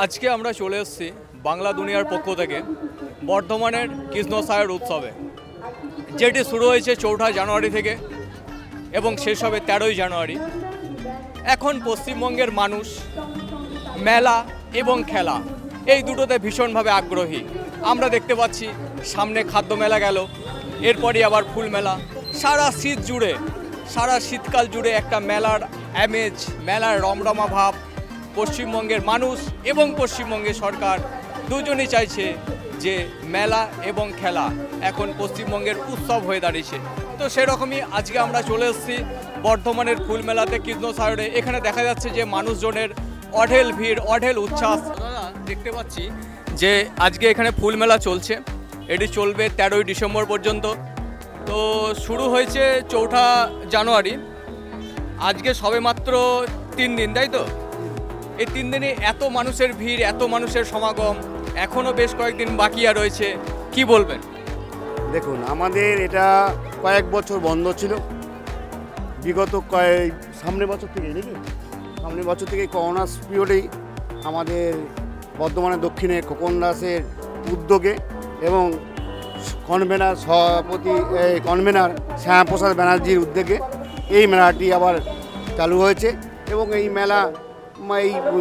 আজকে আমরা চলে এসেছি বাংলা দুনিয়ার পক্ষ থেকে বর্ধমানের কৃষ্ণসায়র উৎসবে, যেটি শুরু হয়েছে 4ঠা জানুয়ারি থেকে এবং শেষ হবে 13ই জানুয়ারি। এখন পশ্চিমবঙ্গের মানুষ মেলা এবং খেলা এই দুটোতে ভীষণভাবে আগ্রহী। আমরা দেখতে পাচ্ছি সামনে খাদ্য মেলা গেল, এরপরই আবার ফুল মেলা। সারা শীতকাল জুড়ে একটা মেলার আমেজ, মেলার রমরমা ভাব পশ্চিমবঙ্গের মানুষ এবং পশ্চিমবঙ্গের সরকার দুজনই চাইছে যে মেলা এবং খেলা এখন পশ্চিমবঙ্গের উৎসব হয়ে দাঁড়িয়েছে। তো সেরকমই আজকে আমরা চলে এসেছি বর্ধমানের ফুল মেলাতে কৃষ্ণসায়রে। এখানে দেখা যাচ্ছে যে মানুষজনের অঢেল ভিড়, অঢেল উচ্ছ্বাস। দাদা, দেখতে পাচ্ছি যে আজকে এখানে ফুল মেলা চলছে, এটি চলবে 13ই ডিসেম্বর পর্যন্ত। তো শুরু হয়েছে 4ঠা জানুয়ারি, আজকে সবেমাত্র 3 দিন, তাই তো? এই 3 দিনে এত মানুষের ভিড়, এত মানুষের সমাগম, এখনও বেশ কয়েকদিন বাকি রয়েছে, কি বলবেন? দেখুন, আমাদের এটা কয়েক বছর বন্ধ ছিল, বিগত সামনের বছর থেকে করোনা পিরিয়ডেই আমাদের বর্ধমানের দক্ষিণে খোকন দাসের উদ্যোগে এবং কনভেনার সভাপতি কনভেনার শ্যামাপ্রসাদ ব্যানার্জির উদ্যোগে এই মেলাটি আবার চালু হয়েছে। এবং এই মেলা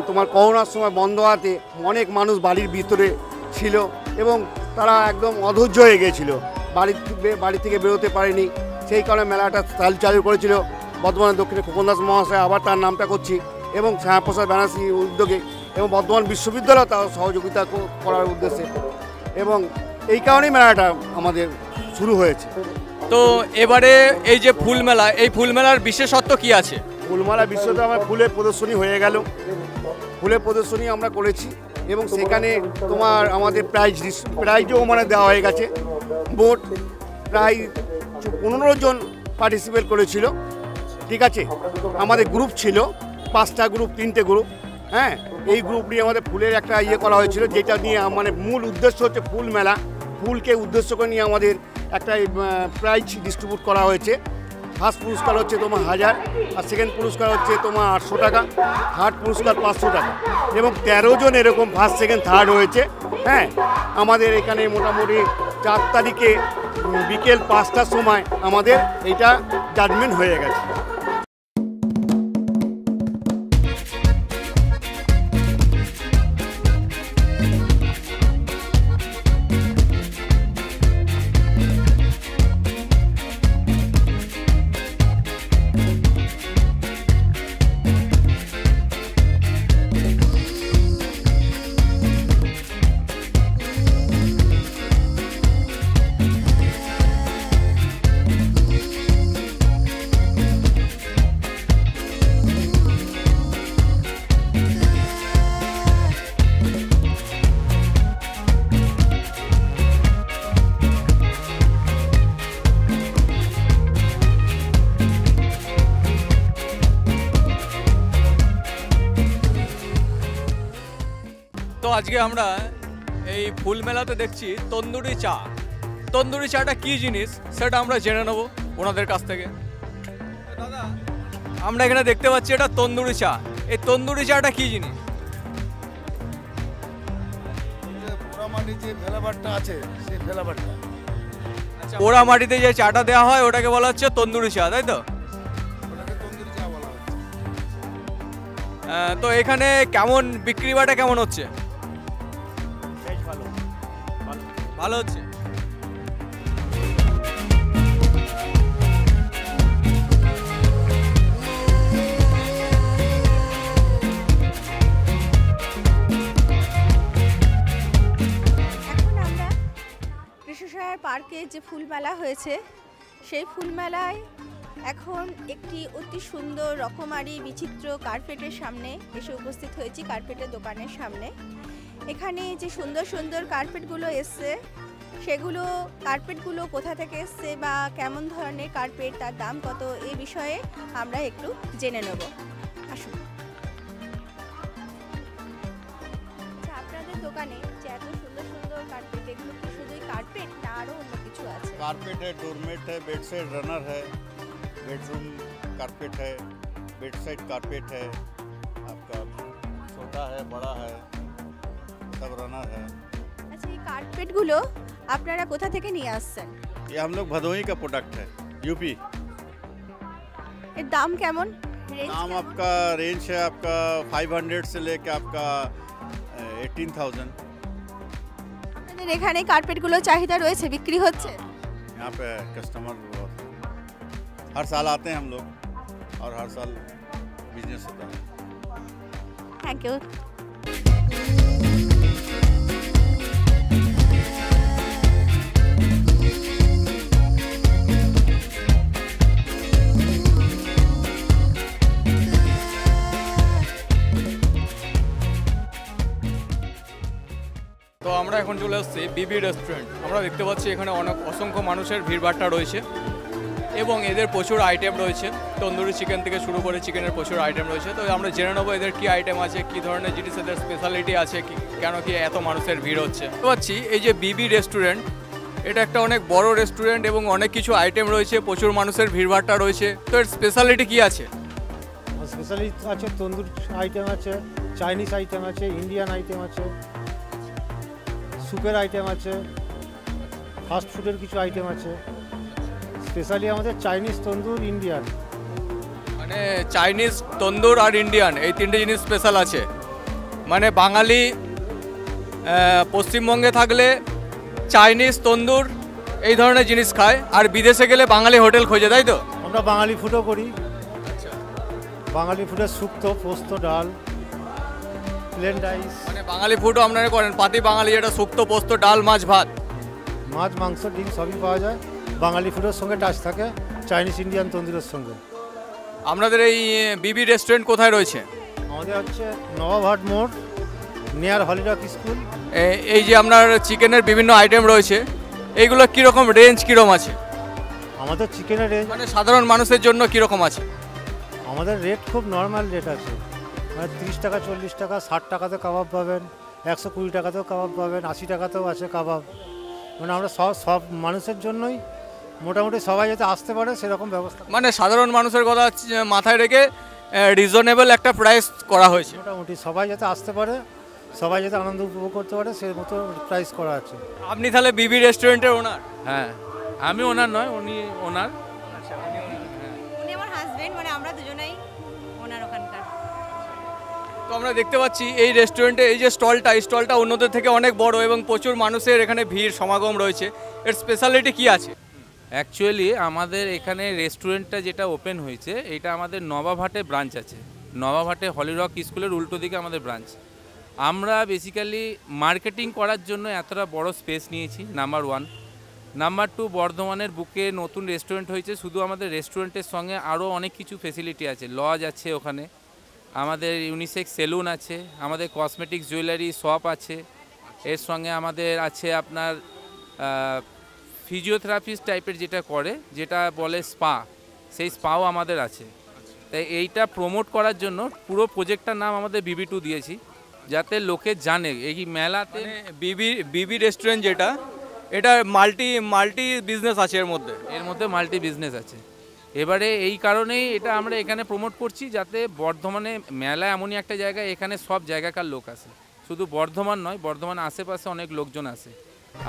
তোমার করোনার সময় বন্ধ হওয়াতে অনেক মানুষ বাড়ির ভিতরে ছিল এবং তারা একদম অধৈর্য হয়ে গিয়েছিল, বাড়ি থেকে বেরোতে পারেনি। সেই কারণে মেলাটা চালু করেছিল বর্ধমানের দক্ষিণে খোকন দাস মহাশয়, আবার তার নামটা করছি, এবং শ্যামাপ্রসাদ ব্যানার্জির উদ্যোগে এবং বর্ধমান বিশ্ববিদ্যালয় তার সহযোগিতা করার উদ্দেশ্যে, এবং এই কারণেই মেলাটা আমাদের শুরু হয়েছে। তো এবারে এই যে ফুল মেলা, এই ফুল মেলার বিশেষত্ব কি আছে? ফুলমেলা বিশ্বতে আমার ফুলের প্রদর্শনী হয়ে গেল, ফুলের প্রদর্শনী আমরা করেছি এবং সেখানে তোমার আমাদের প্রাইজও মানে দেওয়া হয়ে গেছে। মোট প্রায় 15 জন পার্টিসিপেট করেছিল, ঠিক আছে। আমাদের গ্রুপ ছিল 5টা গ্রুপ, 3টে গ্রুপ, হ্যাঁ। এই গ্রুপ নিয়ে আমাদের ফুলের একটা করা হয়েছিল, যেটা নিয়ে মানে মূল উদ্দেশ্য হচ্ছে ফুল মেলা। ফুলকে উদ্দেশ্য করে নিয়ে আমাদের একটা প্রাইজ ডিস্ট্রিবিউট করা হয়েছে। ফার্স্ট পুরস্কার হচ্ছে তোমার 1000, আর সেকেন্ড পুরস্কার হচ্ছে তোমার 800 টাকা, থার্ড পুরস্কার 500 টাকা, এবং 13 জন এরকম ফার্স্ট সেকেন্ড থার্ড হয়েছে, হ্যাঁ। আমাদের এখানে মোটামুটি 4 তারিখে বিকেল 5টার সময় আমাদের এইটা জাজমেন্ট হয়ে গেছে। তো আজকে আমরা এই ফুল মেলাতে দেখছি তন্দুরি চা। তন্দুরি চাটা কি জিনিস সেটা আমরা জেনে নেব ওনাদের কাছ থেকে। দাদা, আমরা এখানে দেখতে পাচ্ছি এটা তন্দুরি চা, এই তন্দুরি চাটা কি জিনিস? পোড়ামাটি যে ভেলাবাটটা আছে, সেই ভেলাবাটটা। আচ্ছা, পোড়া মাটিতে যে চাটা দেওয়া হয় ওটাকে বলা হচ্ছে তন্দুরি চা, তাই তো? ওটাকে তন্দুরি চা বলা হচ্ছে। তো এখানে কেমন বিক্রি বাটা কেমন হচ্ছে? ভালো হচ্ছে। কৃষ্ণসায়র পার্কে যে ফুল মেলা হয়েছে, সেই ফুল মেলায় এখন একটি অতি সুন্দর রকমারি বিচিত্র কার্পেটের সামনে এসে উপস্থিত হয়েছি, কার্পেটের দোকানের সামনে। এখানে যে সুন্দর সুন্দর কার্পেটগুলো এসছে, সেগুলো কার্পেটগুলো কোথা থেকে এসছে বা কেমন ধরনের কার্পেট, তার দাম কত, এই বিষয়ে আমরা একটু জেনে নেব। আসুন। আচ্ছা, আপনাদের দোকানে যে এত সুন্দর সুন্দর কার্পেট, এগুলো কি শুধুই কার্পেট না আরও অন্য কিছু আছে? कारपेट है, डोरमेट है, बेड साइड रनर है, बेडरूम कारपेट है, बेड साइड कारपेट है, आपका छोटा है, बड़ा है, सब रनर है। আচ্ছা, এই কার্পেটগুলো আপনারা কোথা থেকে নিয়ে আসছেন? ये हम लोग भदोही का प्रोडक्ट है, यूपी। এর দাম কেমন? রেঞ্জ नाम কেমন? आपका रेंज है आपका 500 से लेके आपका 18,000। আপনাদের এখানে কার্পেটগুলো চাহিদা রয়েছে, বিক্রি হচ্ছে? यहाँ पे कस्टमर बहुत हर साल आते हैं हम लोग और हर साल बिजनेस होता है। Thank you. তো আমরা এখন চলে আসছি বিবি রেস্টুরেন্ট। আমরা দেখতে পাচ্ছি এখানে অসংখ্য মানুষের ভিড়ভাট্টা রয়েছে এবং এদের প্রচুর আইটেম রয়েছে, তন্দুরি চিকেন থেকে শুরু করে চিকেনের প্রচুর আইটেম রয়েছে। তো আমরা জেনে নেবো এদের কী আইটেম আছে, কী ধরনের জিনিস এদের স্পেশালিটি আছে, কেন কি এত মানুষের ভিড় হচ্ছে। দেখতে পাচ্ছি এই যে বিবি রেস্টুরেন্ট, এটা একটা অনেক বড় রেস্টুরেন্ট এবং অনেক কিছু আইটেম রয়েছে, প্রচুর মানুষের ভিড়ভাট্টা রয়েছে। তো এর স্পেশালিটি কী আছে? স্পেশালিটি আছে, তন্দুর আইটেম আছে, চাইনিজ আইটেম আছে, ইন্ডিয়ান আইটেম আছে, সুপের আইটেম আছে, ফাস্ট ফুডের কিছু আইটেম আছে। স্পেশালি আমাদের চাইনিজ, তন্দুর, ইন্ডিয়ান। মানে চাইনিজ, তন্দুর আর ইন্ডিয়ান এই তিনটে জিনিস স্পেশাল আছে। মানে বাঙালি পশ্চিমবঙ্গে থাকলে চাইনিজ, তন্দুর এই ধরনের জিনিস খায়, আর বিদেশে গেলে বাঙালি হোটেল খোঁজে, তাই তো? আমরা বাঙালি ফুডও করি। আচ্ছা, বাঙালি ফুডের শুক্তো, পোস্ত, ডাল, প্লেন রাইস, মানে বাঙালি ফুডও আপনারা করেন? পাতি বাঙালি, যেটা শুক্তো, পোস্ত, ডাল, মাছ, ভাত, মাছ, মাংস, ডিম সবই পাওয়া যায়। বাঙালি ফুডের সঙ্গে টাচ থাকে চাইনিজ, ইন্ডিয়ান, তন্দুরের সঙ্গে। আপনাদের এই বিবি রেস্টুরেন্ট কোথায় রয়েছে? আমাদের হচ্ছে নবাবহাট মোড়, নিয়ার হলিডক স্কুল। এই যে আপনার চিকেনের বিভিন্ন আইটেম রয়েছে, এইগুলো কীরকম রেঞ্জ, কীরকম আছে? আমাদের চিকেনের রেঞ্জ, মানে সাধারণ মানুষের জন্য কীরকম আছে? আমাদের রেট খুব নর্মাল রেট আছে। মানে 30 টাকা, 40 টাকা, 60 টাকাতে কাবাব পাবেন, 120 টাকাতেও কাবাব পাবেন, 80 টাকাতেও আছে কাবাব। মানে আমরা সব মানুষের জন্যই মোটামুটি সবাই যাতে আসতে পারে সেরকম ব্যবস্থা। মানে সাধারণ মানুষের কথা মাথায় রেখে রিজনেবল একটা প্রাইস করা হয়েছে। মোটামুটি সবাই যাতে আসতে পারে, সবাই যাতে আনন্দ উপভোগ করতে পারে সেই মতো প্রাইস করা আছে। আপনি তাহলে বিবি রেস্টুরেন্টের ওনার? হ্যাঁ, আমি ওনার নয়, উনি ওনার। উনি আমার হাজবেন্ড, মানে আমরা দুজনেই ওনার ওখানকার। তো আমরা দেখতে পাচ্ছি এই রেস্টুরেন্টে এই যে স্টলটা অন্যদের থেকে অনেক বড় এবং প্রচুর মানুষের এখানে ভিড় সমাগম রয়েছে। এর স্পেশালিটি কি আছে? অ্যাকচুয়ালি আমাদের এখানে রেস্টুরেন্টটা যেটা ওপেন হয়েছে, এটা আমাদের নবাবহাটে ব্রাঞ্চ আছে। নবাবহাটে হলিরক স্কুলের উল্টো দিকে আমাদের ব্রাঞ্চ। আমরা বেসিক্যালি মার্কেটিং করার জন্য এতটা বড় স্পেস নিয়েছি, নাম্বার 1। নাম্বার 2, বর্ধমানের বুকে নতুন রেস্টুরেন্ট হয়েছে। শুধু আমাদের রেস্টুরেন্টের সঙ্গে আরও অনেক কিছু ফেসিলিটি আছে, লজ আছে ওখানে, আমাদের ইউনিসেক্স সেলুন আছে, আমাদের কসমেটিক্স জুয়েলারি শপ আছে, এর সঙ্গে আমাদের আছে আপনার ফিজিওথেরাপিস্ট টাইপের যেটা করে, যেটা বলে স্পা, সেই স্পাও আমাদের আছে। তাই এইটা প্রমোট করার জন্য পুরো প্রজেক্টটার নাম আমাদের BB2 দিয়েছি, যাতে লোকে জানে এই মেলাতে বিবি রেস্টুরেন্ট যেটা, এটা মাল্টি বিজনেস আছে এর মধ্যে মাল্টি বিজনেস আছে। এবারে এই কারণেই এটা আমরা এখানে প্রমোট করছি, যাতে বর্ধমানে মেলা এমনই একটা জায়গা, এখানে সব জায়গাকার লোক আসে, শুধু বর্ধমান নয়, বর্ধমান আশেপাশে অনেক লোকজন আসে।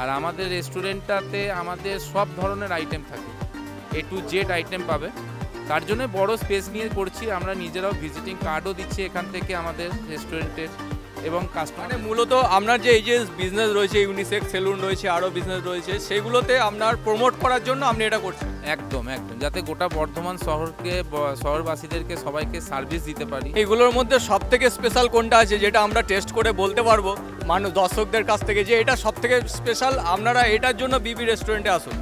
আর আমাদের রেস্টুরেন্টটাতে আমাদের সব ধরনের আইটেম থাকে, A to Z আইটেম পাবে। তার জন্য বড় স্পেস নিয়ে করছি। আমরা নিজেরাও ভিজিটিং কার্ডও দিচ্ছি এখান থেকে আমাদের রেস্টুরেন্টের, এবং কাস্টমার মানে মূলত আপনার যে এই যে বিজনেস রয়েছে, ইউনিসেক্স সেলুন রয়েছে, আরও বিজনেস রয়েছে, সেইগুলোতে আপনার প্রমোট করার জন্য আপনি এটা করছেন। একদম, যাতে গোটা বর্ধমান শহরবাসীদেরকে সবাইকে সার্ভিস দিতে পারি। এইগুলোর মধ্যে সব থেকে স্পেশাল কোনটা আছে, যেটা আমরা টেস্ট করে বলতে পারবো দর্শকদের কাছ থেকে যে এটা সব থেকে স্পেশাল, আপনারা এটার জন্য বিবি রেস্টুরেন্টে আসুন?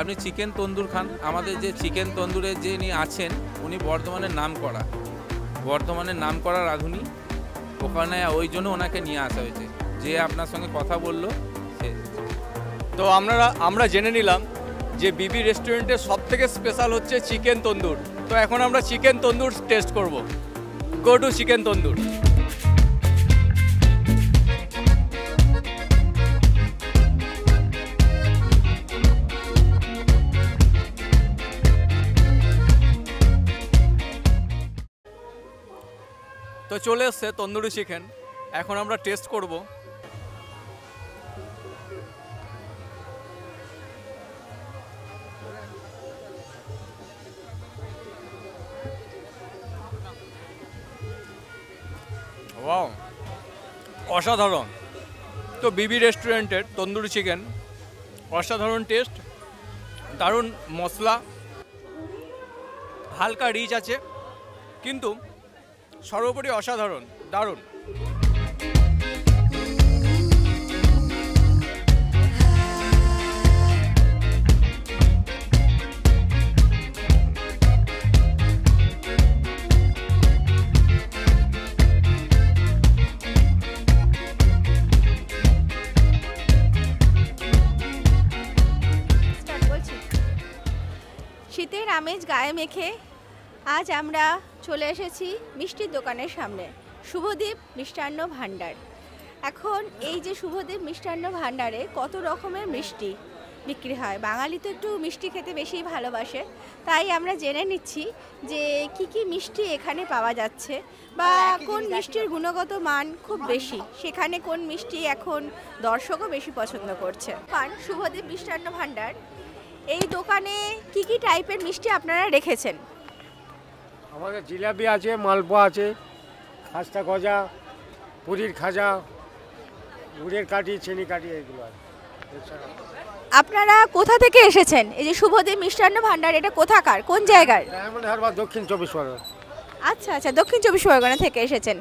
আপনি চিকেন তন্দুর খান। আমাদের যে চিকেন তন্দুরের যিনি আছেন, উনি বর্ধমানের নাম করা রাঁধুনি। ওখানে ওই জন্য ওনাকে নিয়ে আসা হয়েছে, যে আপনার সঙ্গে কথা বললো সে। তো আমরা জেনে নিলাম যে বিবি রেস্টুরেন্টের সব থেকে স্পেশাল হচ্ছে চিকেন তন্দুর। তো এখন আমরা চিকেন তন্দুর টেস্ট করব। গো টু চিকেন তন্দুর। তো চলে এসছে তন্দুরি চিকেন, এখন আমরা টেস্ট করব। ওয়াও, অসাধারণ। তো বিবি রেস্টুরেন্টের তন্দুরি চিকেন অসাধারণ টেস্ট, দারুণ মশলা, হালকা রিচ আছে, কিন্তু সর্বোপরি অসাধারণ, দারুণ। শীতের আমেজ গায়ে মেখে আজ আমরা চলে এসেছি মিষ্টির দোকানের সামনে, শুভদীপ মিষ্টান্ন ভাণ্ডার। এখন এই যে শুভদীপ মিষ্টান্ন ভাণ্ডারে কত রকমের মিষ্টি বিক্রি হয়, বাঙালি তো একটু মিষ্টি খেতে বেশি ভালোবাসে, তাই আমরা জেনে নিচ্ছি যে কি কি মিষ্টি এখানে পাওয়া যাচ্ছে বা কোন মিষ্টির গুণগত মান খুব বেশি, সেখানে কোন মিষ্টি এখন দর্শকও বেশি পছন্দ করছে। কারণ শুভদীপ মিষ্টান্ন ভাণ্ডার এই দোকানে কি কি টাইপের মিষ্টি আপনারা রেখেছেন? আমাদের জিলাপি আছে, মালপোয়া আছে, খাস্তা গজা, পুরীর খাজা, গুড়ের কাঠি, চিনি কাঠি, এইগুলো আছে। আপনারা কোথা থেকে এসেছেন? এই যে শুভদীপ মিষ্টান্ন ভাণ্ডার, এটা কোথাকার, কোন জায়গার? ডায়মন্ড হারবার, দক্ষিণ 24 পরগনা। আচ্ছা আচ্ছা, দক্ষিণ 24 পরগনা থেকে এসেছেন।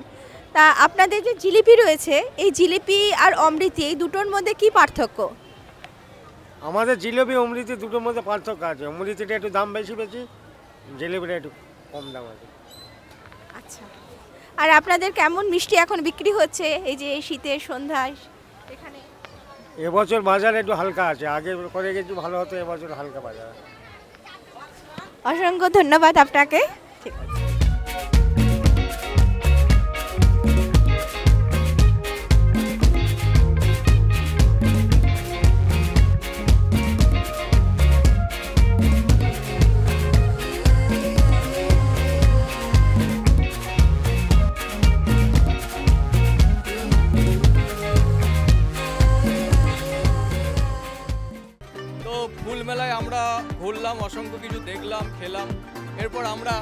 তা আপনাদের যে জিলিপি রয়েছে, এই জিলিপি আর অমৃতি এই দুটোর মধ্যে কি পার্থক্য? আমাদের জিলিপি অমৃতি দুটোর মধ্যে পার্থক্য আছে। অমৃতিটা একটু দাম বেশি বেশি, জিলিপিটা একটু কম দাম আছে। আচ্ছা, আর আপনাদের কেমন মিষ্টি এখন বিক্রি হচ্ছে এই যে এই শীতের সন্ধ্যায় এখানে? এবছর বাজার একটু হালকা আছে, আগে করে গেছি ভালো হতো, এবছর হালকা বাজার। অসংখ্য ধন্যবাদ আপনাকে। ঠিক আছে। ফুল মেলায় আমরা ঘুরলাম, অসংখ্য কিছু দেখলাম, খেলাম। এরপর আমরা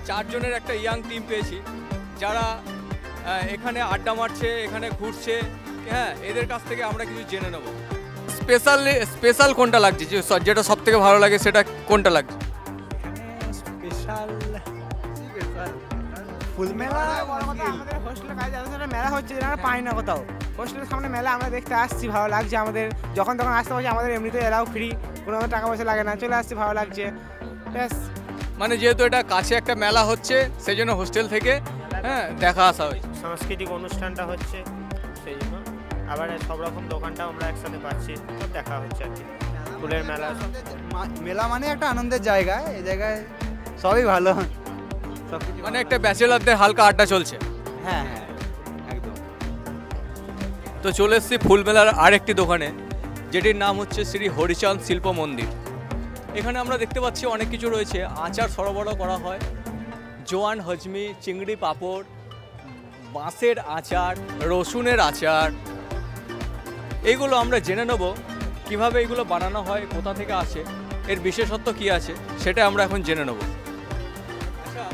চারজনের একটা ইয়াং টিম পেয়েছি, যারা এখানে আড্ডা মারছে, এখানে ঘুরছে। হ্যাঁ, এদের কাছ থেকে আমরা কিছু জেনে নেব। স্পেশাল কোনটা লাগছে, যেটা সব থেকে ভালো লাগে সেটা কোনটা লাগছে? ফুল মেলা আমাদের হোস্টেলের কাছে মেলা হচ্ছে, যেটা আমরা পাই না কোথাও। হোস্টেলের সামনে মেলা আমরা দেখতে আসছি, ভালো লাগছে আমাদের। যখন তখন আসতে পারছি, আমাদের এমনিতে এলাও ফ্রি, কোনো টাকা পয়সা লাগে না, চলে আসছি, ভালো লাগছে ব্যাস। মানে যেহেতু এটা কাছে একটা মেলা হচ্ছে, সেই জন্য হোস্টেল থেকে দেখা আসা হয়েছে। সাংস্কৃতিক অনুষ্ঠানটা হচ্ছে সেই জন্য, আবার সব রকম দোকানটাও আমরা একসাথে পাচ্ছি, তো দেখা হচ্ছে আর কি। ফুলের মেলা, মেলা মানে একটা আনন্দের জায়গা, এই জায়গায় সবই ভালো, সব কিছু মানে একটা ব্যাচেলারদের হালকা আড্ডা চলছে। হ্যাঁ হ্যাঁ একদম। তো চলে এসেছি ফুলমেলার আরেকটি দোকানে, যেটির নাম হচ্ছে শ্রী হরিচাঁদ শিল্প মন্দির। এখানে আমরা দেখতে পাচ্ছি অনেক কিছু রয়েছে, আচার সরবরাহ করা হয়, জোয়ান হজমি, চিংড়ি পাঁপড়, বাঁশের আচার, রসুনের আচার। এইগুলো আমরা জেনে নেব কিভাবে এগুলো বানানো হয়, কোথা থেকে আসে, এর বিশেষত্ব কি আছে, সেটা আমরা এখন জেনে নেব। আচ্ছা,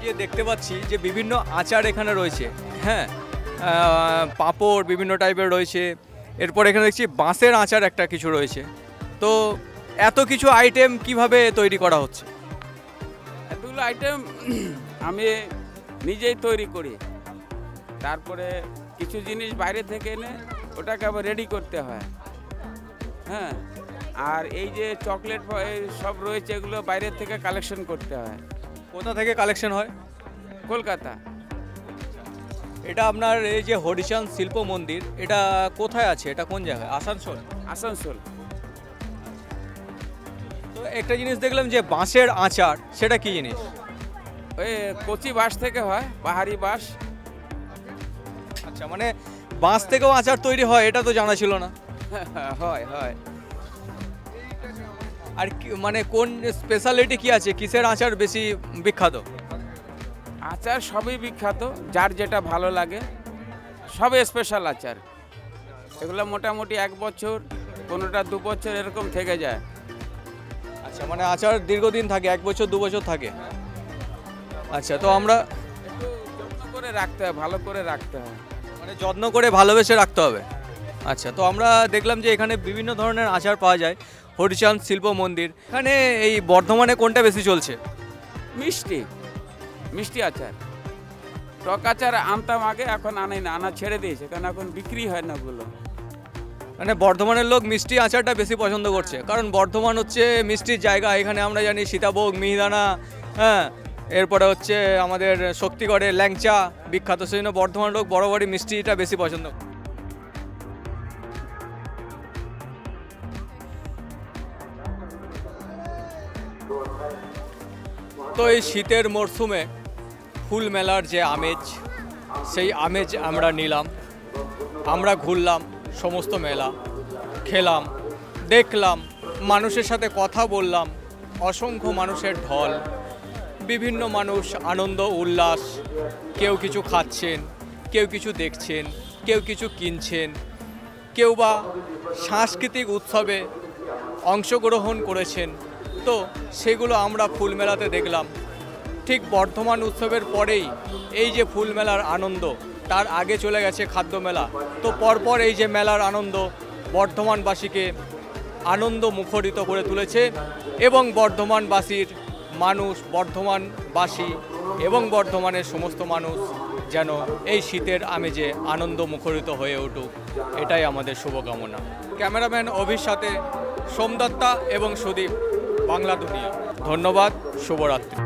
যে দেখতে পাচ্ছি যে বিভিন্ন আচার এখানে রয়েছে, হ্যাঁ, পাঁপড় বিভিন্ন টাইপের রয়েছে। এরপর এখানে দেখছি বাঁশের আচার একটা কিছু রয়েছে। তো এত কিছু আইটেম কিভাবে তৈরি করা হচ্ছে? এতগুলো আইটেম আমি নিজেই তৈরি করি, তারপরে কিছু জিনিস বাইরে থেকে এনে ওটাকে আবার রেডি করতে হয়। হ্যাঁ, আর এই যে চকলেট সব রয়েছে, এগুলো বাইরের থেকে কালেকশন করতে হয়। কোথা থেকে কালেকশন হয়? কলকাতা। এটা আপনার এই যে হরিচাঁদ শিল্প মন্দির, এটা কোথায় আছে, এটা কোন জায়গায়? আসানসোল। আসানসোল। তো একটা জিনিস দেখলাম যে বাঁশের আচার, সেটা কি জিনিস? ওই কচি বাঁশ থেকে হয়, পাহাড়ি বাঁশ। আচ্ছা, মানে বাঁশ থেকেও আচার তৈরি হয়, এটা তো জানা ছিল না। হয় হয়। আর মানে কোন স্পেশালিটি কি আছে, কিসের আচার বেশি বিখ্যাত? আচার সবই বিখ্যাত, যার যেটা ভালো লাগে সবই স্পেশাল আচার। এগুলো মোটামুটি 1 বছর, কোনোটা 2 বছর এরকম থেকে যায়। আচ্ছা, মানে আচার দীর্ঘদিন থাকে, 1 বছর 2 বছর থাকে। আচ্ছা, তো আমরা করে রাখতে হয়, ভালো করে রাখতে হয়। মানে যত্ন করে ভালোবেসে রাখতে হবে। আচ্ছা, তো আমরা দেখলাম যে এখানে বিভিন্ন ধরনের আচার পাওয়া যায়। হরিচাঁদ শিল্প মন্দির, এখানে এই বর্ধমানে কোনটা বেশি চলছে? মিষ্টি মিষ্টি আচার, টক আচার আনতাম আগে, এখন আনাই না, আনা ছেড়ে দিয়েছে, কারণ এখন বিক্রি হয় না ওগুলো। মানে বর্ধমানের লোক মিষ্টি আচারটা বেশি পছন্দ করছে, কারণ বর্ধমান হচ্ছে মিষ্টির জায়গা। এখানে আমরা জানি সীতাভোগ, মিহিদানা, হ্যাঁ, এরপরে হচ্ছে আমাদের শক্তিগড়ের ল্যাংচা বিখ্যাত, সেই জন্য বর্ধমান লোক বরাবরই মিষ্টিটা বেশি পছন্দ করে। তো এই শীতের মরশুমে ফুল মেলার যে আমেজ, সেই আমেজ আমরা নিলাম। আমরা ঘুরলাম সমস্ত মেলা, খেলাম, দেখলাম, মানুষের সাথে কথা বললাম, অসংখ্য মানুষের ঢল, বিভিন্ন মানুষ আনন্দ উল্লাস, কেউ কিছু খাচ্ছেন, কেউ কিছু দেখছেন, কেউ কিছু কিনছেন, কেউ বা সাংস্কৃতিক উৎসবে অংশগ্রহণ করেছেন। তো সেগুলো আমরা ফুল মেলাতে দেখলাম। ঠিক বর্ধমান উৎসবের পরেই এই যে ফুল মেলার আনন্দ, তার আগে চলে গেছে খাদ্য মেলা। তো পরপর এই যে মেলার আনন্দ বর্ধমানবাসীকে আনন্দ মুখরিত করে তুলেছে, এবং বর্ধমানবাসীর মানুষ, বর্ধমানবাসী এবং বর্ধমানের সমস্ত মানুষ যেন এই শীতের আমেজে আনন্দ মুখরিত হয়ে উঠুক, এটাই আমাদের শুভকামনা। ক্যামেরাম্যান অভির সাথে সোমদত্তা এবং সুদীপ, বাংলা দুনিয়া। ধন্যবাদ, শুভরাত্রি।